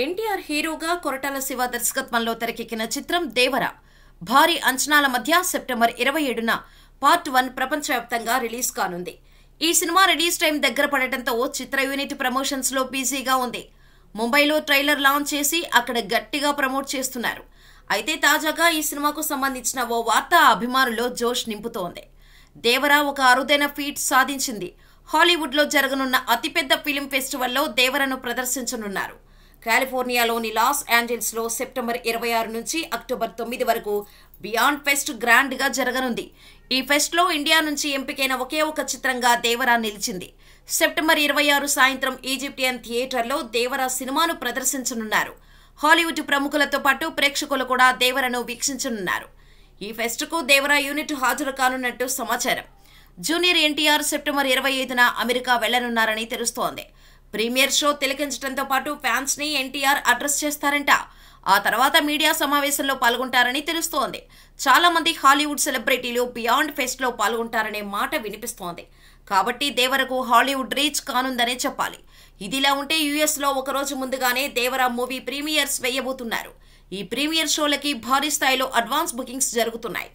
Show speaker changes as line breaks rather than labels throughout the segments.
ఎన్టీఆర్ హీరోగా కొరటాల శివ దర్శకత్వంలో తెరకెక్కిన చిత్రం దేవర భారీ అంచనాల మధ్య సెప్టెంబర్ 27న పార్ట్ 1 ప్రపంచవ్యాప్తంగా రిలీజ్ కానుంది. ఈ సినిమా రిలీజ్ టైం దగ్గర పడటంతో చిత్ర యూనిట్ ప్రమోషన్స్ లో బిజీగా ఉంది. ముంబైలో ట్రైలర్ లాంచ్ చేసి అక్కడ గట్టిగా ప్రమోట్ చేస్తున్నారు. అయితే తాజాగా ఈ సినిమాకు సంబంధించిన ఓ వార్త అభిమానుల్లో జోష్ నింపుతోంది. దేవర ఒక అరుదైన ఫీట్ సాధించింది. హాలీవుడ్ లో జరగనున్న అతిపెద్ద ఫిలిం ఫెస్టివల్లో దేవరను ప్రదర్శించనున్నారు. కాలిఫోర్నియాలోని లాస్ ఏంజల్స్ లో సెప్టెంబర్ 26 నుంచి అక్టోబర్ 9 వరకు బియాండ్ ఫెస్ట్ గ్రాండ్ గా జరగనుంది. ఈ ఫెస్ట్ లో ఇండియా నుంచి ఎంపికైన ఒకే ఒక చిత్రంగా దేవర నిలిచింది. సెప్టెంబర్ 26 సాయంత్రం ఈజిప్టియన్ థియేటర్లో దేవర సినిమాను ప్రదర్శించనున్నారు. హాలీవుడ్ ప్రముఖులతో పాటు ప్రేక్షకులు కూడా దేవరను వీక్షించనున్నారు. ఈ ఫెస్ట్ కు దేవర యూనిట్ హాజరు కానున్నట్టు సమాచారం. జూనియర్ ఎన్టీఆర్ సెప్టెంబర్ 25న అమెరికా వెళ్లనున్నారని తెలుస్తోంది. ప్రీమియర్ షో తిలకించడంతో పాటు ఫ్యాన్స్ ని ఎన్టీఆర్ అడ్రస్ చేస్తారంట. ఆ తర్వాత మీడియా సమావేశంలో పాల్గొంటారని తెలుస్తోంది. చాలా మంది హాలీవుడ్ సెలబ్రిటీలు బియాండ్ ఫెస్ట్ లో పాల్గొంటారనే మాట వినిపిస్తోంది. కాబట్టి దేవరకు హాలీవుడ్ రీచ్ కానుందనే చెప్పాలి. ఇదిలా ఉంటే యుఎస్ లో ఒకరోజు ముందుగానే దేవర మూవీ ప్రీమియర్స్ వేయబోతున్నారు. ఈ ప్రీమియర్ షోలకి భారీ స్థాయిలో అడ్వాన్స్ బుకింగ్స్ జరుగుతున్నాయి.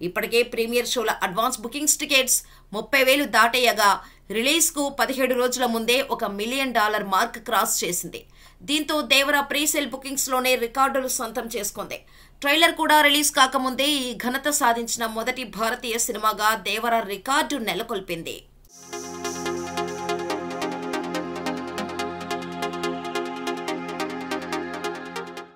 ఇప్పటికే ప్రీమియర్ షోల అడ్వాన్స్ బుకింగ్స్ టికెట్స్ 30,000 దాటేయగా రిలీజ్ కు 17 రోజుల ముందే $1 మిలియన్ మార్క్ క్రాస్ చేసింది. దీంతో దేవర ప్రీసేల్ బుకింగ్స్ లోనే రికార్డులు సొంతం చేసుకుంది. ట్రైలర్ కూడా రిలీజ్ కాకముందే ఈ ఘనత సాధించిన మొదటి భారతీయ సినిమాగా దేవర రికార్డు నెలకొల్పింది.